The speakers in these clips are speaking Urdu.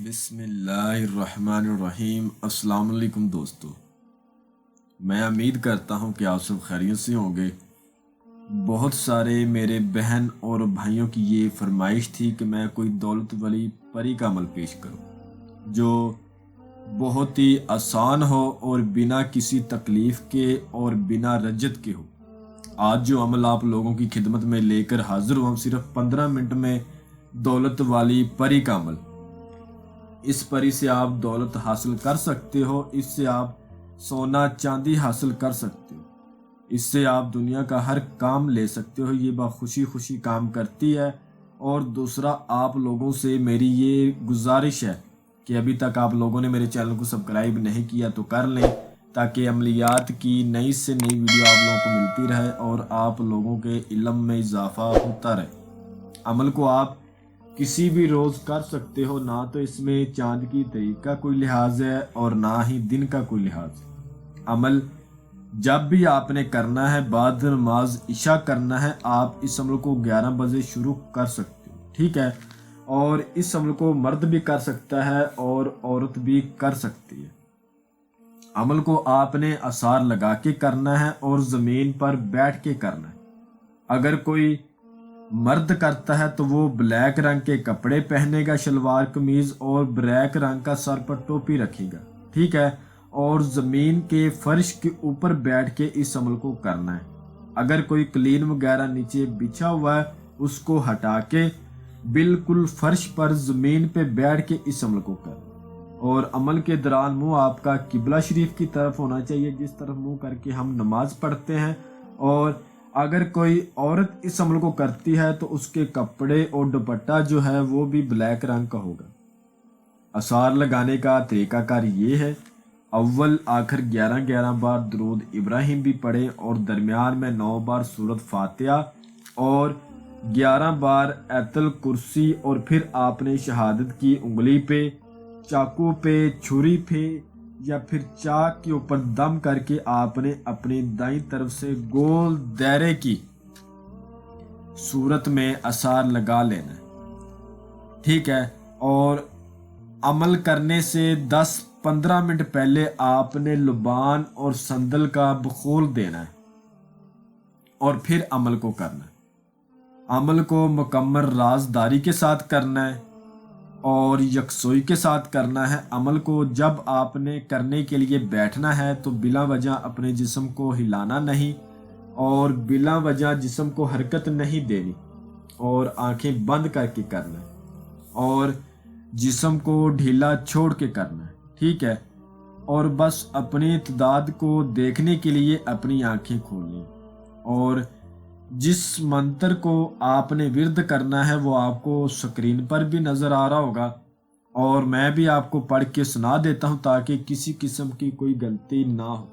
بسم اللہ الرحمن الرحیم۔ السلام علیکم دوستو، میں امید کرتا ہوں کہ آپ سب خیریت سے ہوں گے۔ بہت سارے میرے بہن اور بھائیوں کی یہ فرمائش تھی کہ میں کوئی دولت والی پری کا عمل پیش کروں جو بہت ہی آسان ہو اور بنا کسی تکلیف کے اور بنا رجت کے ہو۔ آج جو عمل آپ لوگوں کی خدمت میں لے کر حاضر ہوں، صرف 15 منٹ میں دولت والی پری کا عمل۔ اس پری سے آپ دولت حاصل کر سکتے ہو، اس سے آپ سونا چاندی حاصل کر سکتے ہو، اس سے آپ دنیا کا ہر کام لے سکتے ہو۔ یہ خوشی خوشی کام کرتی ہے۔ اور دوسرا، آپ لوگوں سے میری یہ گزارش ہے کہ ابھی تک آپ لوگوں نے میرے چینل کو سبسکرائب نہیں کیا تو کر لیں، تاکہ عملیات کی نئی سے نئی ویڈیو آپ لوگوں کو ملتی رہے اور آپ لوگوں کے علم میں اضافہ ہوتا رہے۔ عمل کو آپ کسی بھی روز کر سکتے ہو، نہ تو اس میں چاند کی تاریخ کا کوئی لحاظ ہے اور نہ ہی دن کا کوئی لحاظ ہے۔ عمل جب بھی آپ نے کرنا ہے، بعد نماز عشاء کرنا ہے، آپ اس عمل کو 11 بجے شروع کر سکتے ہو، ٹھیک ہے؟ اور اس عمل کو مرد بھی کر سکتا ہے اور عورت بھی کر سکتی ہے۔ عمل کو آپ نے آثار لگا کے کرنا ہے اور زمین پر بیٹھ کے کرنا ہے۔ اگر کوئی مرد کرتا ہے تو وہ بلیک رنگ کے کپڑے پہنے گا، شلوار قمیض، اور بلیک رنگ کا سر پر ٹوپی رکھے گا، ٹھیک ہے؟ اور زمین کے فرش کے اوپر بیٹھ کے اس عمل کو کرنا ہے۔ اگر کوئی قلین وغیرہ نیچے بچھا ہوا ہے، اس کو ہٹا کے بالکل فرش پر زمین پہ بیٹھ کے اس عمل کو کرنا۔ اور عمل کے دوران منہ آپ کا قبلہ شریف کی طرف ہونا چاہیے، جس طرف منہ کر کے ہم نماز پڑھتے ہیں۔ اور اگر کوئی عورت اس عمل کو کرتی ہے تو اس کے کپڑے اور دوپٹہ جو ہے وہ بھی بلیک رنگ کا ہوگا۔ آثار لگانے کا طریقہ کار یہ ہے: اول آخر 11 بار درود ابراہیم بھی پڑھیں اور درمیان میں 9 بار سورۃ فاتحہ اور 11 بار آیت الکرسی، اور پھر آپ نے شہادت کی انگلی پہ، چاقو پہ، چھری پہ یا پھر چاک کے اوپر دم کر کے آپ نے اپنی دائیں طرف سے گول دائرے کی صورت میں آثار لگا لینا ہے، ٹھیک ہے؟ اور عمل کرنے سے 10-15 منٹ پہلے آپ نے لبان اور سندل کا بخول دینا ہے اور پھر عمل کو کرنا ہے۔ عمل کو مکمل رازداری کے ساتھ کرنا ہے اور یکسوئی کے ساتھ کرنا ہے۔ عمل کو جب آپ نے کرنے کے لیے بیٹھنا ہے تو بلا وجہ اپنے جسم کو ہلانا نہیں اور بلا وجہ جسم کو حرکت نہیں دینی، اور آنکھیں بند کر کے کرنا ہے اور جسم کو ڈھیلا چھوڑ کے کرنا ہے، ٹھیک ہے؟ اور بس اپنی تعداد کو دیکھنے کے لیے اپنی آنکھیں کھولنی، اور جس منتر کو آپ نے ورد کرنا ہے وہ آپ کو سکرین پر بھی نظر آ رہا ہوگا، اور میں بھی آپ کو پڑھ کے سنا دیتا ہوں تاکہ کسی قسم کی کوئی غلطی نہ ہو۔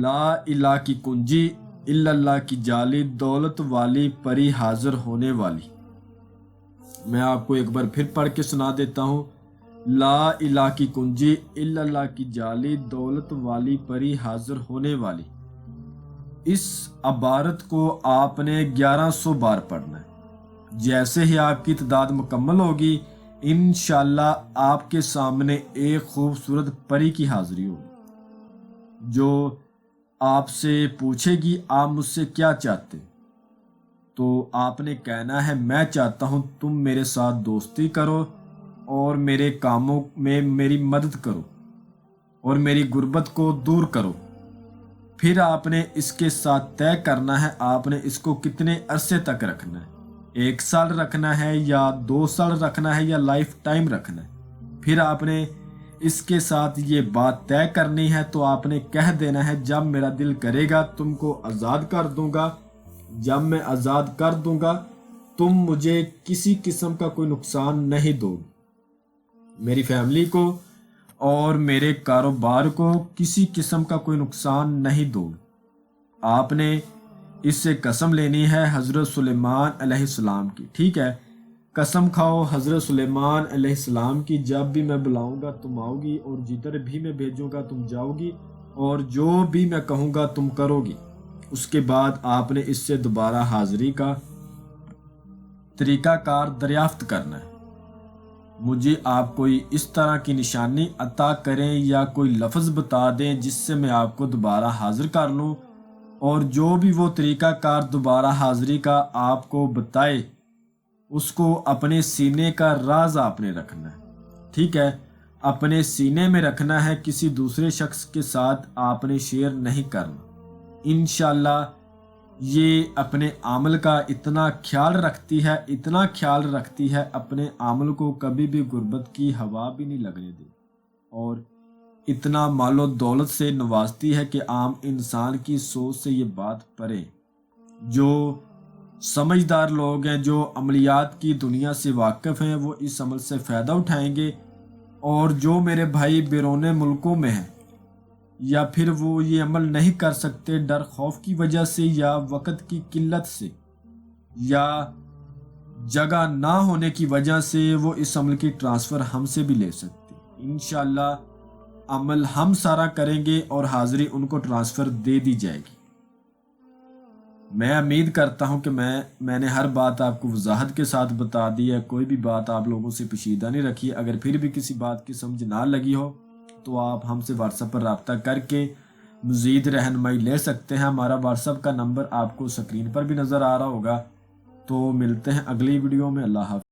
لا الہ کی کنجی الا اللہ کی جالی، دولت والی پری حاضر ہونے والی۔ میں آپ کو ایک بار پھر پڑھ کے سنا دیتا ہوں۔ لا الہ کی کنجی الا اللہ کی جالی، دولت والی پری حاضر ہونے والی۔ اس عبارت کو آپ نے 1100 بار پڑھنا ہے۔ جیسے ہی آپ کی تعداد مکمل ہوگی، انشاءاللہ آپ کے سامنے ایک خوبصورت پری کی حاضری ہوگی جو آپ سے پوچھے گی آپ مجھ سے کیا چاہتے؟ تو آپ نے کہنا ہے میں چاہتا ہوں تم میرے ساتھ دوستی کرو اور میرے کاموں میں میری مدد کرو اور میری غربت کو دور کرو۔ پھر آپ نے اس کے ساتھ طے کرنا ہے آپ نے اس کو کتنے عرصے تک رکھنا ہے، 1 سال رکھنا ہے یا 2 سال رکھنا ہے یا لائف ٹائم رکھنا ہے۔ پھر آپ نے اس کے ساتھ یہ بات طے کرنی ہے، تو آپ نے کہہ دینا ہے جب میرا دل کرے گا تم کو آزاد کر دوں گا، جب میں آزاد کر دوں گا تم مجھے کسی قسم کا کوئی نقصان نہیں دو گے، میری فیملی کو اور میرے کاروبار کو کسی قسم کا کوئی نقصان نہیں دو گے۔ آپ نے اس سے قسم لینی ہے حضرت سلیمان علیہ السلام کی، ٹھیک ہے؟ قسم کھاؤ حضرت سلیمان علیہ السلام کی، جب بھی میں بلاؤں گا تم آؤ گی، اور جدھر بھی میں بھیجوں گا تم جاؤ گی، اور جو بھی میں کہوں گا تم کرو گی۔ اس کے بعد آپ نے اس سے دوبارہ حاضری کا طریقہ کار دریافت کرنا ہے۔ مجھے آپ کوئی اس طرح کی نشانی عطا کریں یا کوئی لفظ بتا دیں جس سے میں آپ کو دوبارہ حاضر کر لوں، اور جو بھی وہ طریقہ کار دوبارہ حاضری کا آپ کو بتائے اس کو اپنے سینے کا راز آپ نے رکھنا ہے، ٹھیک ہے؟ اپنے سینے میں رکھنا ہے، کسی دوسرے شخص کے ساتھ آپ نے شیئر نہیں کرنا۔ انشاءاللہ یہ اپنے عمل کا اتنا خیال رکھتی ہے، اپنے عمل کو کبھی بھی غربت کی ہوا بھی نہیں لگنے دی، اور اتنا مال و دولت سے نوازتی ہے کہ عام انسان کی سوچ سے یہ بات پرے۔ جو سمجھدار لوگ ہیں، جو عملیات کی دنیا سے واقف ہیں، وہ اس عمل سے فائدہ اٹھائیں گے، اور جو میرے بھائی بیرون ملکوں میں ہیں یا پھر وہ یہ عمل نہیں کر سکتے ڈر خوف کی وجہ سے یا وقت کی قلت سے یا جگہ نہ ہونے کی وجہ سے، وہ اس عمل کی ٹرانسفر ہم سے بھی لے سکتے۔ انشاءاللہ عمل ہم سارا کریں گے اور حاضری ان کو ٹرانسفر دے دی جائے گی۔ میں امید کرتا ہوں کہ میں نے ہر بات آپ کو وضاحت کے ساتھ بتا دی ہے، کوئی بھی بات آپ لوگوں سے پوشیدہ نہیں رکھی۔ اگر پھر بھی کسی بات کی سمجھ نہ لگی ہو تو آپ ہم سے واٹس ایپ پر رابطہ کر کے مزید رہنمائی لے سکتے ہیں۔ ہمارا واٹس ایپ کا نمبر آپ کو سکرین پر بھی نظر آ رہا ہوگا۔ تو ملتے ہیں اگلی ویڈیو میں۔ اللہ حافظ۔